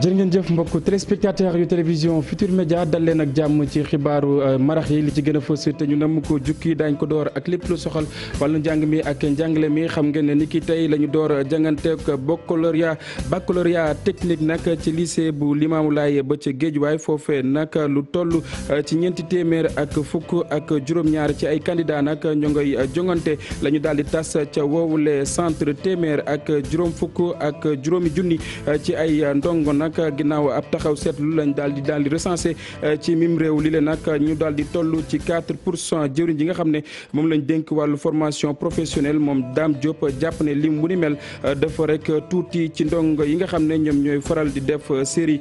jërë ngeen jëf mbokk téléspectateur yu télévision Futur Média dal leen ak jàmm ci xibaaru marax yi li ci gën a fës te ñu namm ko jukki daañ ko door ak lépp lu soxal wàllu njàng mi ak njàngale mi xam ngeen ne ni ki tey la ñu door jànganteek baccalauréat technique nag ci lycée bu Limamoulaye ba ca Guédiawaye foofee nag lu toll ci ñeenti téeméer ak fukk ak juróom-ñaar ci ay candidat nag ñu ngay jongante la ñu daal di tas ca woowule centre téeméer ak juróom fukk ak juróomi junni ci ay ndongo nag ginnaaw ab taxaw seetlu lañ daal di recensé ci mim réew li leen nag ñu daal di toll ci 4% jëwriñ ji nga xam ne moom lañ dénk wàllu formation professionnelle moom Dame Diop jàpp ne lim bu ni mel dafa rek tuuti ci ndongo yi nga xam ne ñoom ñooy faral di def série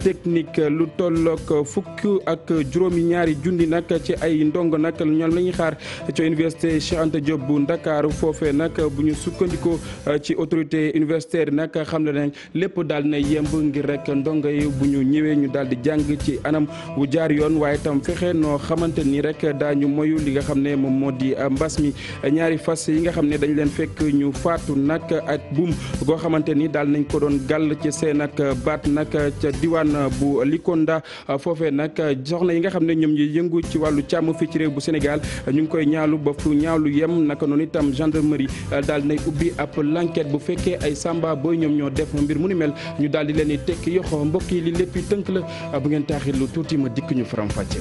technique lu tollook fukk ak juróomi ñaari junni nag ci ay ndongo nag ñoom la ñuy xaar ci université Cheikh Anta Diop bu Ndakaaru foofee nag bu ñu sukkandikoo ci autorité universitaire nag xam ne nañ lépp daal na yemb ngir rek ndongo yi bu ñu ñëwee ñu daal di jàng ci anam wu jaar yoon waaye tam fexe noo xamante ni rek daañu moyu li nga xam ne moom moo di mbas mi ñaari fas yi nga xam ne dañ leen fekk ñu faatu nag ak buum goo xamante ni daal nañ ko doon gàll ci seen ak baat nag ca diwaan bu Likonda foofee nag soxna yi nga xam ne ñoom ñuy yëngu ci wàllu càmm fii ci réew bu Sénégal ñu ngi koy ñaalu ba fu ñaawlu yem naka noonu itam gendarmerie daal nay ubbi ab l'enquête bu fekkee ay samba booy ñoom ñoo def mbir mu ni mel ñu daal di leen di tekki yoxo mbokk yi li lépp tënk la bu ngeen taaxir lu tuuti ma dikk ñu faram fàcce.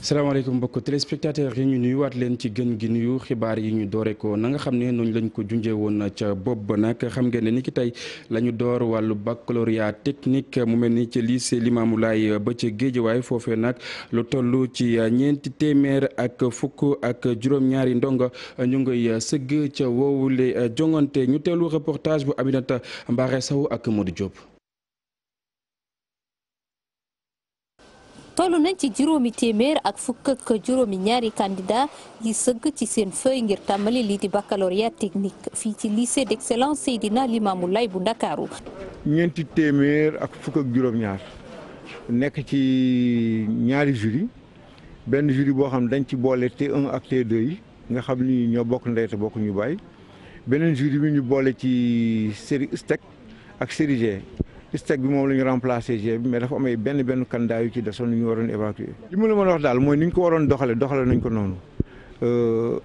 salaamaaleykum mbokk téléspectateurs yi ñu nuyuwaat leen ci gën gi nuyu xibaar yi ñu doore ko na nga xam ne noonu lañ ko junjee woon ca bopp ba nag xam ngeen ne ni ki tey la ñu door wàllu baccalauréat technique mu mel ni ci lycée Limamoulaye ba ca Guédiawaye foofee nag lu toll ci ñeenti téeméer ak fukk ak juróom-ñaari ndongo ñu ngay sëgg ca woowule jongante ñu teelu reportage bu Aminata Mbaare Sow ak Modou Diop. tollu nañ ci juróomi téeméer ak fukk ak juróomi ñaari candidat yi sëgg ci seen feuille ngir tàmbali lii di baccalauréat technique fii ci lycée d'excellence Seydina Limamoulaye bu Ndakaaru. ñeenti téeméer ak fukk ak juróom-ñaar nekk ci ñaari jury benn jury boo xam ne dañ ci boole T1 ak T2 yi nga xam ni ñoo bokk ndey te bokk ñu bàyyi beneen jury bi ñu boole ci série STEC ak série G. STEC bi moom la ñu remplacé G bi mais dafa amee benn candidat yu ci desoon ñu waroon évacuer. li ma la mën a wax daal mooy ni ñu ko waroon doxale nañ ko noonu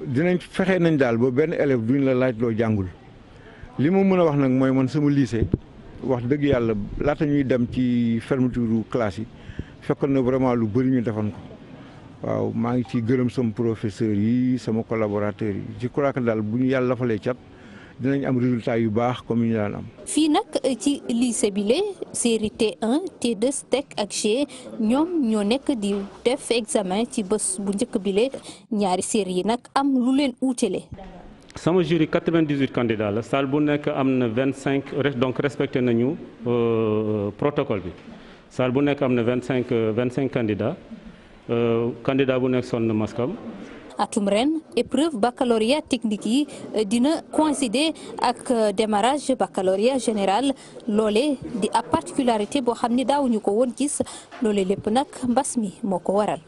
dinañ fexe nañ daal ba benn élève duñ la laaj loo jàngul li ma mën a wax nag mooy man sama lycée wax dëgg yàlla laata ñuy dem ci fermeture classe yi fekkoon na vraiment lu bëri ñu defoon ko waaw maa ngi ciy gërëm sama professeurs yi sama collaborateurs yi je crois que daal bu ñu yàlla falee cat. dinañ am résultat yu baax comme ñu daan am. fii nag ci lycée bile série T1 T2 STEC ak G ñoom ñoo nekk di def examen ci bés bu njëkk bile ñaari série yi nag am lu leen uutale. sama jury 98 candidats la salle bu nekk am na 25 donc respecté nañu protocole bi salle bu nekk am na 25 candidats candidat bu nekk sonn na maskam. atum ren épreuve baccalauréat technique yi dina coïncider ak démarrage baccalauréat général loole di ab particularité boo xam ni daawuñu ko woon gis loole lépp nag mbas mi moo ko waral.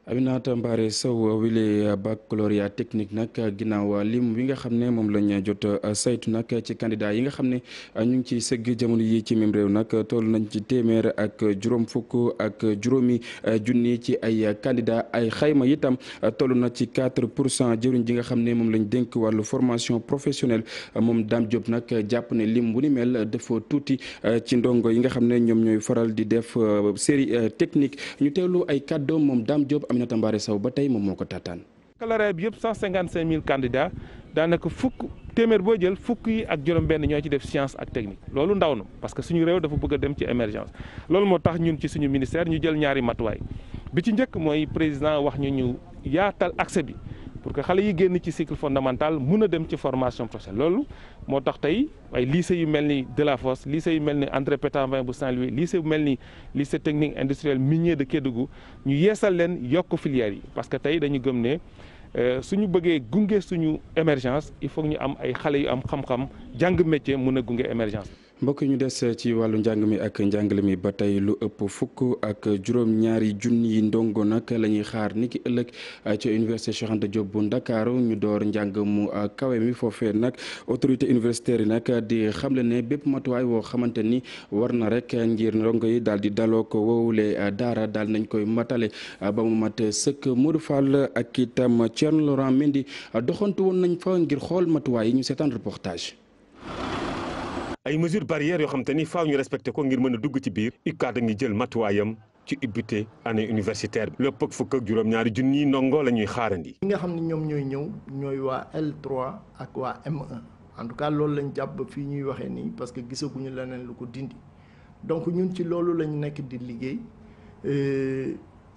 Aminata Mbaare Sow wile baccalauréat technique nag ginnaaw lim wi nga xam ne moom lañ jot saytu nag ci candidat yi nga xam ne ñu ngi ciy sëgg jamono yi ci même réew nag toll nañ ci téeméer ak juróom fukk ak juróomi junni ci ay candidat ay xayma itam toll na ci 4% jëriñ ji nga xam ne moom lañ dénk wàllu formation professionnelle moom Dame Diop nag jàpp ne lim bu ni mel dafa tuuti ci ndongo yi nga xam ne ñoom ñooy faral di def série technique ñu teewlu ay kàddoom moom Dame Diop. Aminata Mbaare Sow ba tey moom moo ko taataan. baccalauréat bi yëpp 155 000 candidats daanaka téeméer boo jël fukk yi ak juróom-benn ñoo ci def science ak technique loolu ndaw na parce que suñu réew dafa bëgg a dem ci émergence loolu moo tax ñun ci suñu ministère ñu jël ñaari matuwaay bi ci njëkk mooy président wax ñu yaatal accès bi pour que xale yi génn ci cycle fondamental mun a dem ci formation professionnelle loolu moo tax tey ay lycée yu mel ni Delafosse lycée yu mel ni André Pétavin bu Saint-Louis lycée bu mel ni lycée technique industriel minier de Kédougou ñu yeesal leen yokk filières yi parce que tey dañu gëm ne suñu bëggee gunge suñu émergence il faut ñu am ay xale yu am xam-xam jàng métier mën a gunge émergence. mbokk ñu des ci wàllu njàng mi ak njàngale mi ba tey lu ëpp fukk ak juróom-ñaari junni yi ndongo nag la ñuy xaar niki ëllëg ci université Cheikh Anta Diop bu Ndakaaru ñu door njàng mu kawe mi foofee nag autorité universitaire yi nag di xamle ne bépp matuwaay woo xamante ni war na rek ngir ndongo yi daal di daloo ko woowule daara daal nañ koy matale ba mu mat sëkk. Modou Fall ak itam Thierno Laurent Mendy doxantu woon nañ fa ngir xool matuwaay yi ñu seetaan reportage. ay mesures barrières yoo xam te ni faaw ñu respecté ko ngir mën a dugg ci biir UCAD a ngi jël matuwaayam ci ubbite année universitaire bi lépp ak fukk ak juróom-ñaari junni ndongo la ñuy xaarandi. ñi nga xam ne ñoom ñooy ñëw ñooy waa L3 ak waa M1 en tout cas loolu lañ jàpp fii ñuy waxee nii parce que gisaguñu leneen lu ko dindi donc ñun ci loolu lañ nekk di liggéey.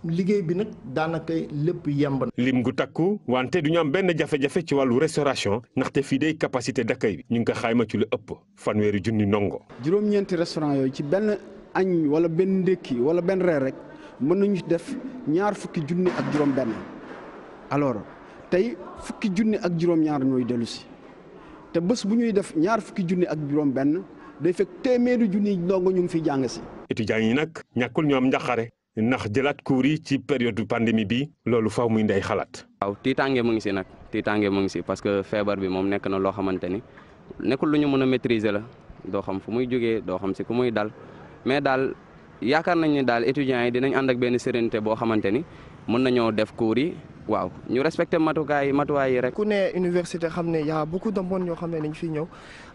liggéey bi nag daanaka lépp yemb na. lim gu takku wante du ñu am benn jafe-jafe ci wàllu restauration ndaxte fii day capacité d'accueil bi ñu ngi ko xayma ci lu ëpp fanweeri junni ndongo. juróom-ñeenti restaurant yooyu ci benn añ wala benn ndékki wala benn reer rek mën nañu def ñaar fukki junni ak juróom-benn alors tey fukki junni ak juróom-ñaar ñooy dellu si te bés bu ñuy def ñaar fukki junni ak juróom-benn day fekk téeméeri junni ndongo ñu ngi fiy jàng si. étudiants yi nag ñàkkul ñu am njaqare. ndax jëlaat cours yi ci période pandémie bi loolu faaw muy ndey xalaat. waaw tiitaange mu ngi si nag tiitaange mu ngi si parce que feebar bi moom nekk na loo xamante ni nekkul lu ñu mën a maîtriser la doo xam fu muy jógee doo xam si ku muy dal mais daal yaakaar nañ ne daal étudiants yi dinañ ànd ak benn sérénité boo xamante ni mën nañoo def cours yi waaw ñu respecté matuwaay yi rek. ku ne université xam ne y a beaucoup de monde ñoo xam ne dañ fi ñëw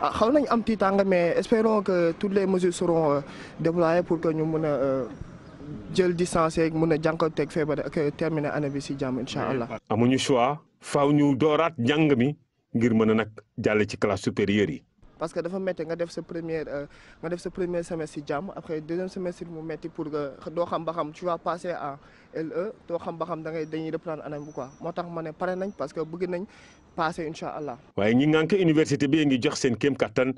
xaw nañ am tiitaange mais espérons que toutes les mesures seront déployées pour que ñu mën a. jël distance yeeg mën a jànkuwanteeg feebar ak terminer année bi si jàmm incha allah. amuñu choix faaw ñu dooraat njàng mi ngir mën a nag jàll ci classe supérieure yi. parce que dafa métti nga def sa premier semestre si jàmm après deuxième semestre mu métti pour que doo xam ba xam tu vas passer à LE doo xam ba xam dañuy reprendre année bu quoi moo tax ma ne pare nañ parce que bëgg nañ passer incha allah. waaye ñi ngànk université bi ngi jox seen kéem kattan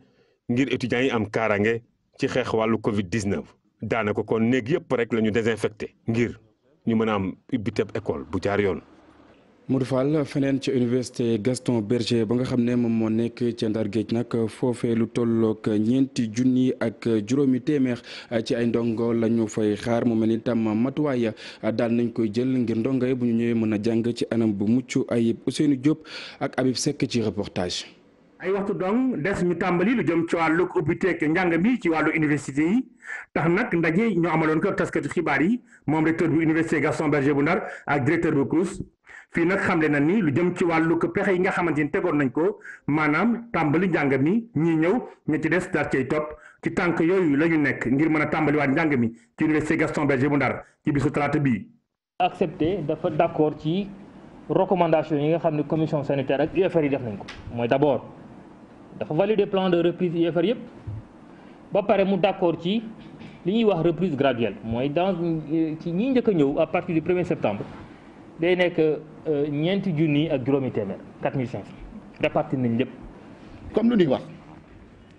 ngir étudiants yi am kaaraange ci xeex wàllu Covid 19. daanaka kon néeg yëpp rek la ñu désinfecté ngir ñu mën a am ubbiteb école bu jaar yoon. Modou Fall feneen ci université Gaston Berger ba nga xam ne moom moo nekk ca Ndar Géej nag foofee lu tollook ñeenti junni ak juróomi téeméer ci ay ndongo la ñu fay xaar mu mel ni tam matuwaay daal nañ koy jël ngir ndongo yi bu ñu ñëwee mën a jàng ci anam bu mucc ayib. Ousseynou Diop ak Habib Seck ci reportage. ay waxtu dong des ñu tàmbali lu jëm ci wàllu ubbiteeg njàng mi ci wàllu université yi tax nag ndaje ñoo amaloon ko taskatu xibaar yi moom recteur bu université Gaston Berger bu Ndar ak directeur bu CROUS fii nag xamle na ni lu jëm ci wàllu pexe yi nga xamante ni tegoon nañ ko maanaam tàmbali njàng mi ñii ñëw ña ci des daal cay topp ci tànk yooyu la ñu nekk ngir mën a tàmbaliwaat njàng mi ci université Gaston Berger bu Ndar ci bisu talaata bii. accepté dafa d'accord ci recommandation yi nga xam ne commission sanitaire ak UFR yi def nañ ko mooy d'abord. dafa valider plan de reprise UFR yëpp ba pare mu d'accord ci li ñuy wax reprise graduelle mooy dans ci ñi njëkk a ñëw à partir du 1er septembre day nekk ñeenti junni ak juróomi téeméer 4500 répartir nañ lépp. comme lu ñuy wax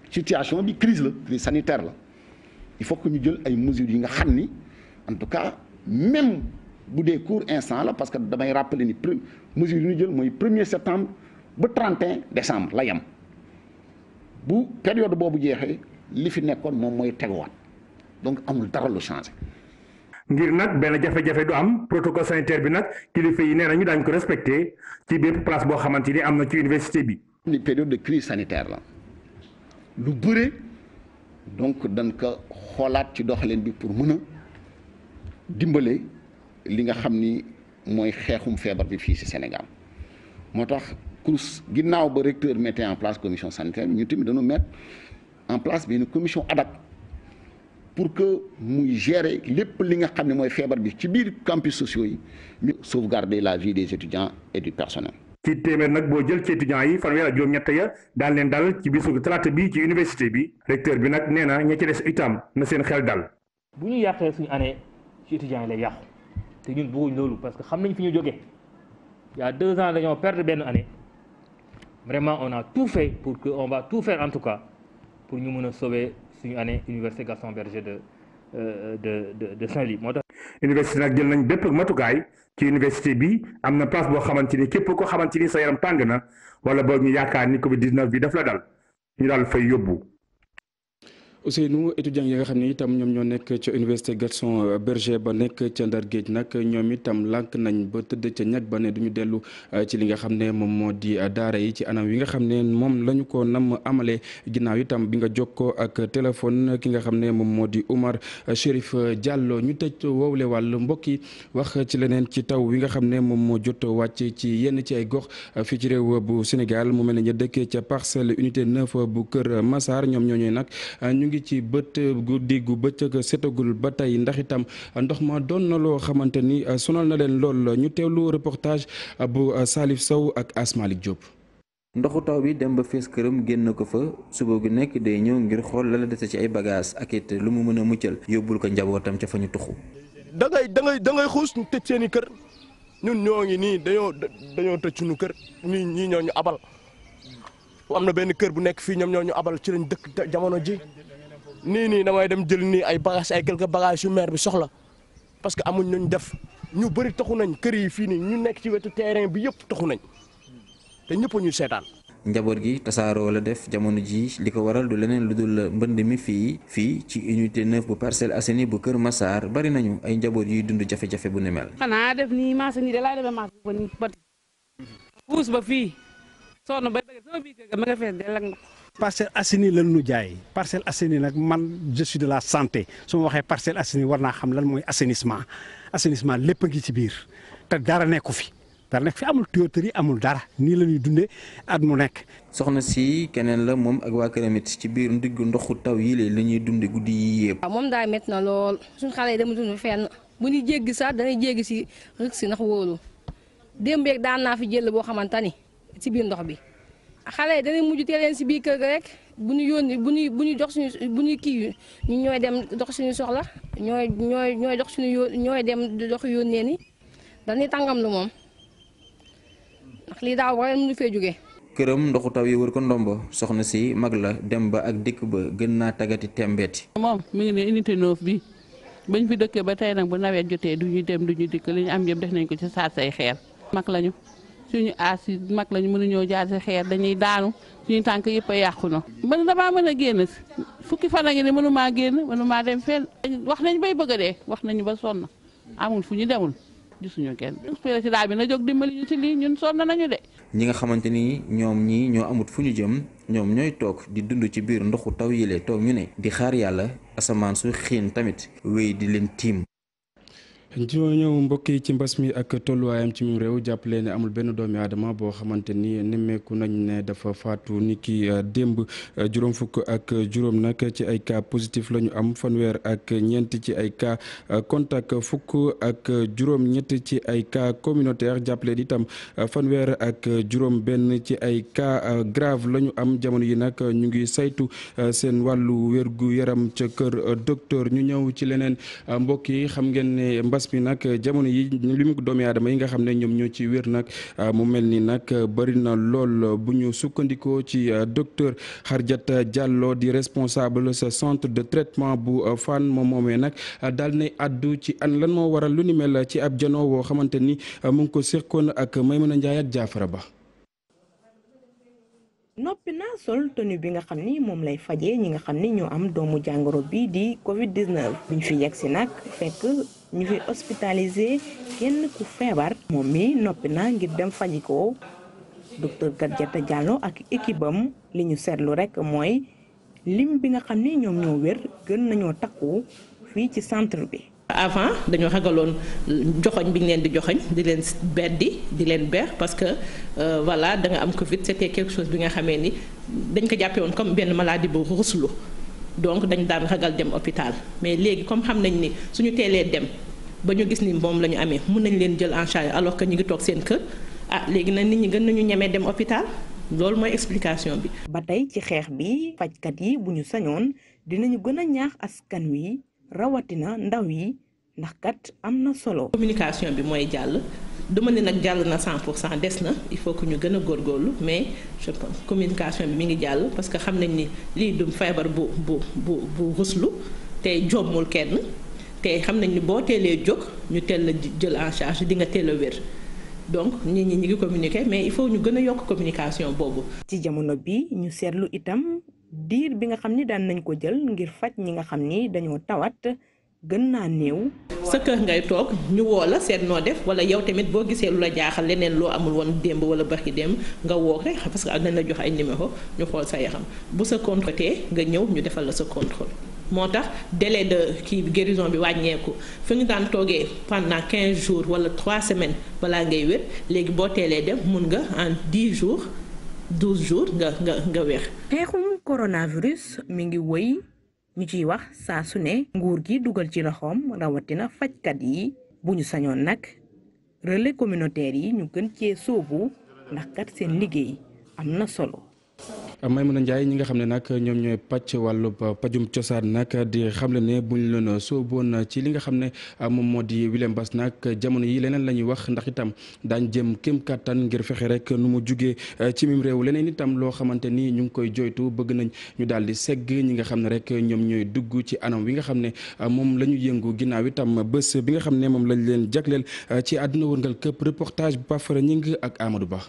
situation bi crise sanitaire la il faut que ñu jël ay mesures yi nga xam ni en tout cas même bu dee court instant la parce que damay rappeler ni mesures yi ñu jël mooy 1er septembre ba 31 décembre la yem. bu période boobu jeexee li fi nekkoon moom mooy teguwaat donc amul dara lu changé. ngir nag benn jafe-jafe du am protocole sanitaire bi nag kilifa yi nee nañu daañu ko respecté ci bépp place boo xamante ni am na ci université bi. ni période de crise sanitaire la lu bëre donc dañ ko xoolaat ci doxalin bi pour mën a dimbale li nga xam ni mooy xeexum feebar bi fii ci Sénégal moo tax. CROUS ginnaaw ba recteur mettait en place commission sanitaire ñu tamit dañu mettre en place benn commission ad hoc pour que muy gérer lépp li nga xam ne mooy feebar bi ci biir campus sociaux yi ñu sauvegarder la vie des étudiants et du personnel. ci téeméer nag boo jël ci étudiants yi fanweer ak juróom-ñett ya daal leen dal ci bisu talaata bi ci université bi recteur bi nag nee na ña ci des itam na seen xel dal. bu ñu yàqee suñu année ci étudiants yi lay yàqu te ñun bëgguñ loolu parce que xam nañ fi ñu jógee il y a 2 ans dañoo perdre benn année. Vraiment, on a tout fait pour que, on va tout faire en tout cas pour ñu mën a sauver suñu année université Gaston Berger de Saint-Louis moo tax. université nag jël nañ bépp matukaay ci université bi am na place boo xamante ni képp ko xamante ni sa yaram tàng na wala boog ñu yaakaar ni Covid 19 bi daf la dal ñu daal fay yóbbu. Ousseynou étudiants yi nga xam ne itam ñoom ñoo nekk ca université Gaston Berger ba nekk ca Ndar Géej nag ñoom itam lànk nañ ba tëdd ca ñag ba ne duñu dellu ci li nga xam ne moom moo di daara yi ci anam wi nga xam ne moom la ñu ko nam amalee ginnaaw itam bi nga jokkoo ak téléphone ki nga xam ne moom moo di Oumar Chérif Diallo ñu tëj woowle wàll mbokk yi wax ci leneen ci taw wi nga xam ne moom moo jot wàcc ci yenn ci ay gox fii ci réew bu Sénégal mu mel ne ñu dëkkee ca parcelle unité 9 bu Kër Massar ñoom ñooñu nag ñu ngi ci bët guddi gu bëccëg setagul ba tey ndax itam ndox ma doon na loo xamante ni sonal na leen lool ñu teewlu reportage bu Salif Sow ak Asmalik Diop. ndoxu taw bi dem ba fees këram génn ko fa suba gu nekk day ñëw ngir xool la la dese ci ay bagages ak it lu mu mën a muccal yóbbul ko njabootam ca fa ñu tuxu. da ngay xuus ñu tëj seen i kër ñun ñoo ngi nii dañoo tëj suñu kër ñii ñoo ñu abal am na benn kër bu nekk fii ñoom ñoo ñu abal ci lañ dëkk jamono ji. nii damay dem jël nii ay bagages ay quelques bagages yu maire bi soxla parce que amuñ nañ def ñu bëri taxu nañ kër yi fii nii ñu nekk ci wetu terrain bi yëpp taxu nañ te ñëpp ñu seetaan. njaboot gi tasaaroo la def jamono ji li ko waral du leneen lu dul mbënd mi fii ci unité 9 bu Parcelles Assainies bu Kër Massar bari nañu ay njaboot yuy dund jafe-jafe bu ne mel. xanaa def nii marché nii de laay demee marché ba nii ba puus ba fii sonn ba bëgg sama biir kër ga ma nga fees del ak ndox. Parcelles Assainies lan nu jaay Parcelles Assainies nag man je suis de la santé su ma waxee Parcelles Assainies war naa xam lan mooy assainissement lépp a ngi ci biir te dara nekku fi amul tuyauterie amul dara nii la ñuy dundee at mu nekk. soxna si keneen la moom ak waa këram it ci biir ndiggu ndoxu taw yi la ñuy dundee guddi yi yëpp. waaw moom daal métti na lool suñu xale yi dama dund fenn bu ñuy jéggi sax danay jéggi si rëkk si ndax wóolu démb rek daan naa fi jël boo xamante ni ci biir ndox bi. xale yi dañuy mujj teel leen si biir kër ga rek bu ñu yónni bu ñu dox suñu bu ñu kii ñu ñooy dem dox suñu soxla ñooy dox suñu ñooy dem dox yónnee ni dañuy tàngam lu moom ndax lii daaw ba mënu fee jógee. këram ndoxu taw yi wër ko ndombo soxna si mag la dem ba ak dikk ba gën naa tagati tembeeti. moom mi ngi ne unité 9 bi bañ fi dëkkee ba tey nag bu nawet jotee du ñu dem du ñu dikk li ñu am yëpp def nañ ko ci saat say xeer mag lañu. suñu aas yi mag lañu mënuñoo jaar si xeer dañuy daanu suñu tànk yëpp a yàqu na man damaa mën a génn fukki fan a ngi ne mënumaa génn mënumaa dem fenn wax nañ bay bëgg a dee wax nañu ba sonn amul fu ñu demul gisuñu kenn président bi na jóg dimbali ñu ci lii ñun sonn nañu de. ñi nga xamante ni ñoom ñii ñoo amut fu ñu jëm ñoom ñooy toog di dund ci biir ndoxu taw yile toog ñu ne di xaar yàlla asamaan su xiin tamit wéy di leen tiim. ñëw mbokk yi ci mbas mi ak tolluwaayam ci mim réew jàppale ne amul benn doomi aadama boo xamante ni nemmeeku nañ ne dafa faatu ni ki démb juróom fukk ak juróom nag ci ay cas positif la ñu am fanweer ak ñeent ci ay cas contact fukk ak juróom ñett ci ay cas communautaire jàppale itam fanweer ak juróom benn ci ay cas grave la ñu am jamono yi nag ñu ngi saytu seen wàllu wérgu yaram ca kër docteur ñu ñëw ci leneen mbokk yi xam ngeen ne mbas mi nag jamono yi li mu doomi aadama yi nga xam ne ñoom ñoo ci wér nag mu mel ni nag bëri na lool bu ñu sukkandikoo ci docteur Hardiata Diallo di responsable sa centre de traitement bu Fann moom moomee nag daal nay addu ci an lan moo waral lu ni mel ci ab janoo woo xamante ni mu ngi ko seqoon ak Maymuna Njaay ak Jaafara Ba. noppi naa sol tenue bi nga xam ni moom lay fajee ñi nga xam ni ñoo am doomu jàngoro bi di Covid-19 buñ fi yegg si nag fekk ñu fi hospitalisé kenn ku feebar moom mi noppi na ngir dem faji ko docteur Hardiata Diallo ak équipe am li ñu seetlu rek mooy lim bi nga xam ni ñoom ñoo wér gën nañoo takku fii ci centre bi. avant dañoo ragaloon joxoñ bi ñu leen di joxoñ di leen beddi di leen beex parce que voilà da nga am Covid c'était quelque chose bi nga xamee ni dañ ko jàppee woon comme benn maladie bu ruslu donc dañ daan ragal dem hôpital mais léegi comme xam nañ ni suñu teelee dem ba ñu gis ni moom la ñu amee mun nañ leen jël en charge alors que ñu ngi toog seen kër léegi nag nit ñi gën nañu ñemee dem hôpital loolu mooy explication bi. ba tey ci xeex bi fajkat yi bu ñu sañoon dinañu gën a ñaax askan wi. rawatina ndaw yi ndax kat am na solo. communication bi mooy jàll duma ne nag jàll na 100% des na il faut que ñu gën a góorgóorlu mais je pense communication bi mi ngi jàll parce que xam nañ ni lii du feebar bu ruslu te jommul kenn te xam nañ ni boo teelee jóg ñu teel la jël en charge di nga teel a wér donc nit ñi ñu ngi communiquer mais il faut ñu gën a yokk communication boobu. ci jamono bi ñu seetlu itam diir bi nga xam ni daan nañ ko jël ngir faj ñi nga xam ni dañoo tawat gën naa néew. sa kër ngay toog ñu woo la seet noo def wala yow tamit boo gisee lu la jaaxal leneen loo amul woon démb wala barki démb nga woo rek parce que dañ la jox ay numéro ñu xool sa yaram bu sa contrôle tee nga ñëw ñu defal la sa contrôle. moo tax délai de guérison bi wàññeeku fi ñu daan toogee pendant 15 jours wala 3 semaines balaa ngay wér léegi boo teelee dem mun nga en 10 jours 12 jours nga wér. xeexum coronavirus mi ngi wëy ñu ciy wax saa su ne nguur gi dugal ci loxoom rawatina fajkat yi bu ñu sañoon nag relais communautaire yi ñu gën cee sóobu ndax kat seen liggéey am na solo. Maimouna Ndiaye ñi nga xam ne nag ñoom ñooy pàcc wàllu pajum cosaan nag di xamle ne buñ leen sooboon ci li nga xam ne moom moo di William Bass nag jamono yi leneen la ñuy wax ndax itam daañ jëm kéem kattan ngir fexe rek nu mu jugee ci mim réew leneen itam loo xamante ni ñu ngi koy joytu bëgg nañ ñu daal di segg ñi nga xam ne rek ñoom ñooy dugg ci anam wi nga xam ne moom la ñu yëngu ginnaaw itam bés bi nga xam ne moom lañ leen jagleel ci àdduna wërngal këpp reportage bu Pafara Ñing ak Amadou Ba.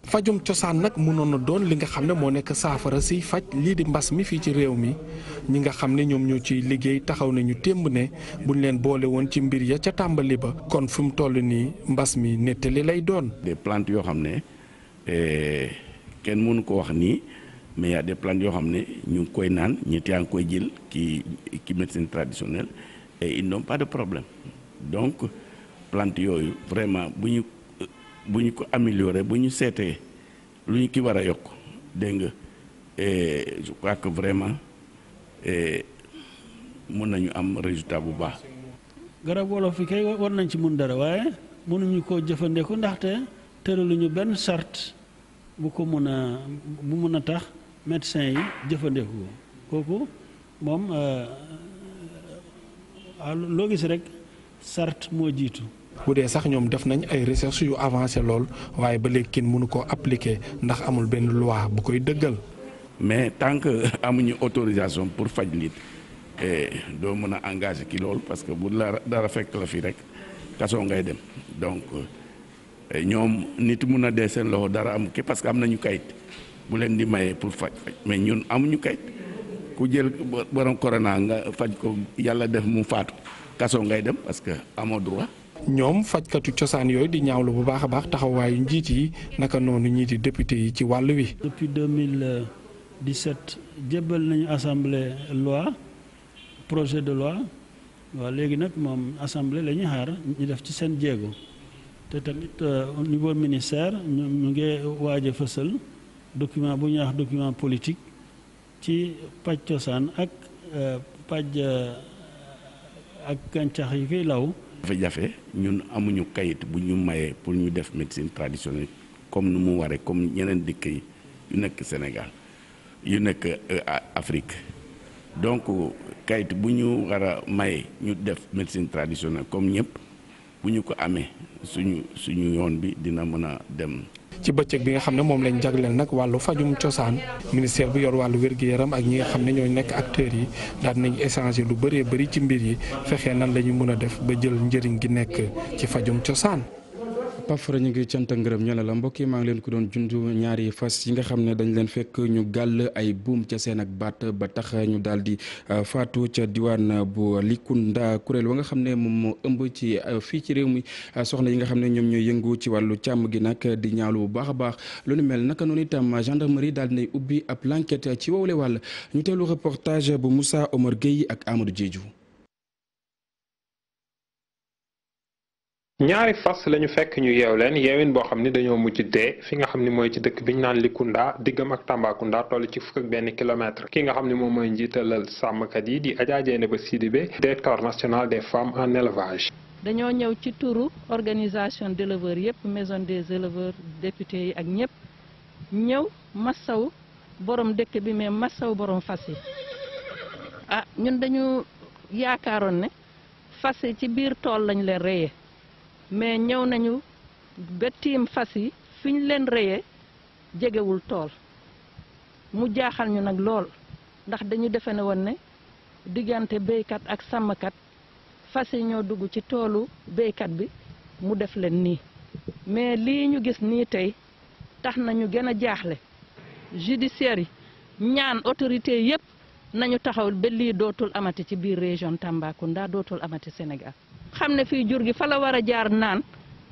fajum cosaan nag mënoon na doon li nga xam ne moo nekk saafara si faj lii di mbas mi fii ci réew mi ñi nga xam ne ñoom ñoo ciy liggéey taxaw nañu témb ne buñ leen boole woon ci mbir ya ca tàmbali ba kon fi mu toll nii mbas mi nettali lay doon. des plantes yoo xam ne kenn mënu ko wax nii mais y a des plantes yoo xam ne ñu ngi koy naan ñett yaa ngi koy jël ki médecine traditionnelle et ils n'ont pas de problème donc plante yooyu vraiment bu ñu ko améliorer bu ñu seetee lu ñu ki war a yokk dégg nga je crois que vraiment mën nañu am résultat bu baax. garab wolof yi kay war nañ ci mun dara waaye mënuñu koo jëfandiku ndaxte tëraluñu benn charte bu ko mun a tax médecin yi jëfandiku kooku moom loo gis rek charte moo jiitu. bu dee sax ñoom def nañ ay recherche yu avancé lool waaye ba léegi kenn mënu koo appliquer ndax amul benn loi bu koy dëggal. mais tant que amuñu autorisation pour faj nit doo mën a engagé ki loolu parce que bu la dara fekk la fi rek kaso ngay dem donc ñoom nit mun a dee seen loxo dara am ki parce que am nañu kayit bu leen di mayee pour faj mais ñun amuñu kayit ku jël borom corona nga faj ko yàlla def mu faatu kaso ngay dem parce que amoo droit. ñoom fajkatu cosaan yooyu di ñaawlu bu baax a baax taxawaayu njiit yi naka noonu ñii di député yi ci wàll wi. depuis 2017 jébbal nañu assemblée loi projet de loi waaw léegi nag moom assemblée la ñuy xaar ñu def ci seen jéego te tamit au niveau ministère ñu ngi waaj a fësal document bu ñuy wax document politique ci paj cosaan ak paj ak gàncax yi koy law. jafe-jafe ñun amuñu kayit bu ñu mayee pour ñu def médecine traditionnelle comme nu mu waree comme ñeneen dëkk yi yu nekk Sénégal yu nekk Afrique donc kayit bu ñu war a maye ñu def médecine traditionnelle comme ñëpp bu ñu ko amee suñu yoon bi dina mën a dem. ci bëccëg bi nga xam ne moom lañ jagleel nag wàllu fajum cosaan ministère bu yor wàllu wér-gu-yaram ak ñi nga xam ne ñooy nekk acteurs yi daal nañ échanger lu bëree bëri ci mbir yi fexe nan la ñu mën a def ba jël njëriñ gi nekk ci fajum cosaan. Pafara ñu ngi cant ak ngërëm ñala la mbokk yi maa ngi leen ko doon junj ñaari fas yi nga xam ne dañ leen fekk ñu gàll ay buum ca seen ak baat ba tax ñu daal di faatu ca diwaan bu Likunda kuréel wa nga xam ne moom moo ëmb ci fii ci réew mi soxna yi nga xam ne ñoom ñooy yëngu ci wàllu càmm gi nag di ñaawlu bu baax a baax lu ni mel naka noonu itam gendarmerie daal di nay ubbi ab l'enquête ci wowle wàll ñu teelu reportage bu Moussa Omar Gueye ak Amadou Diédhiou. ñaari fas lañu fekk ñu yeew leen yeewin boo xam ni dañoo mujj dee fi nga xam ni mooy ci dëkk bi ñu naan Likunda diggam ak Tambacounda toll ci fukk ak benn kilomètre ki nga xam ni moom mooy njiitalal sàmmkat yi di Adja Dieynaba Sidibé directeur national des femmes en élevage. dañoo ñëw ci turu organisation d'éleveurs yëpp maison des éleveurs députés yi ak ñëpp ñëw massaw borom dëkk bi mais massaw borom fas yi ñun dañu yaakaaroon ne fas yi ci biir tool lañ leen reyee mais ñëw nañu ba tiim fas yi fi ñu leen reyee jegewul tool mu jaaxal ñu nag lool ndax dañu defe ne woon ne diggante béykat ak sàmmkat fas yi ñoo dugg ci toolu béykat bi mu def leen nii mais lii ñu gis nii tey tax nañu gën a jaaxle judiciaire yi ñaan autorité yépp nañu taxaw ba lii dootul amati ci biir région Tambacounda dootul amati Sénégal xam ne fii jur gi fa la war a jaar naan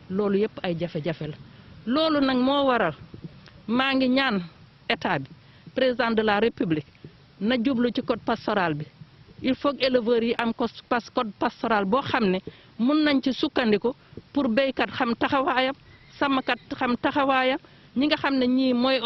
loolu yépp ay jafe-jafe la loolu nag moo waral maa ngi ñaan état bi président de la république na jublu ci code pastoral bi il faut que éleveurs yi am code pastoral boo xam ne mun nañ ci sukkandiku pour béykat xam taxawaayam sàmmkat xam taxawaayam ñi nga xam ne ñii mooy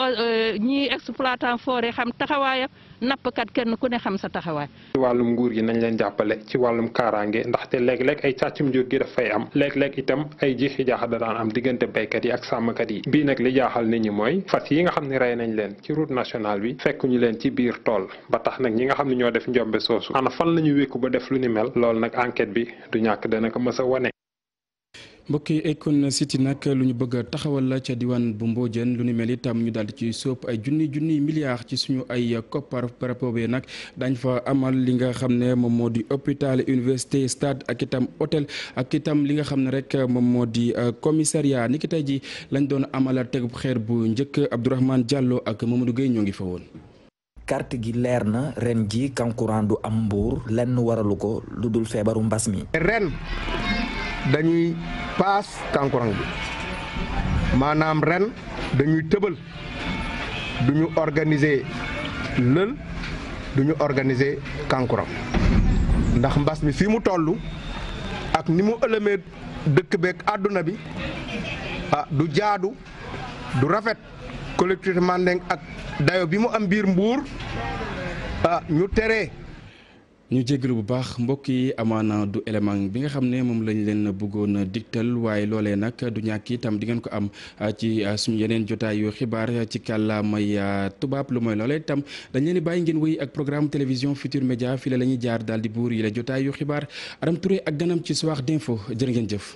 ñii exploitant forêt xam taxawaayam nappkat kenn ku ne xam sa taxawaay. ci wàllum nguur gi nañ leen jàppale ci wàllum kaaraange ndaxte léeg-léeg ay càccum jur gi dafay am léeg-léeg itam ay jiixi jaaxa da daan am diggante béykat yi ak sàmmkat yi bii nag li jaaxal nit ñi mooy fas yi nga xam ne rey nañ leen ci route nationale bi fekk ñu leen ci biir tool ba tax nag ñi nga xam ne ñoo def njombe soosu ana fan la ñu wékku ba def lu ni mel loolu nag enquête bi du ñàkk dana ko mës a wane. mbokk yi Akon City nag lu ñu bëgg a taxawal la ca diwaan bu Mbodiène lu ni mel itam ñu daal di ci sóob ay junni milliards ci suñu ay koppar par rapport bi nag dañ fa amal li nga xam ne moom moo di hôpital université stade ak itam hôtel ak itam li nga xam ne rek moom moo di commissariat ni ki tey ji lañ doon amal tegub xeer bu njëkk Abdourahmane Diallo ak Mamadou Gueye ñoo ngi fa woon. carte gi leer na ren ji kankurang du am Mbour lenn waralu ko lu dul feebaru mbas mi. ren dañuy paas kankurang bi maanaam ren dañuy tëbal duñu organiser lël duñu organiser kankurang ndax mbas mi fii mu toll ak ni mu ëlëmee dëkk beeg àdduna bi du jaadu du rafet collectivité Mandeng ak dayo bi mu am biir Mbuur ñu tere. ñu jégalu bu baax mbokk yi amaana du élément bi nga xam ne moom lañ leen bëggoon digtal waaye loolee nag du ñàkk itam di ngeen ko am ci suñu yeneen jotaay yu xibaar ci kàllaamay tubaab lu mooy loolee itam dañ leen di bàyyi ngeen wéy ak programme télévision Futur Média fii la ñuy jaar daal di buur yi la jotaay yu xibaar Aram Touré ak ganam ci soir d'info jërë ngeen jëf.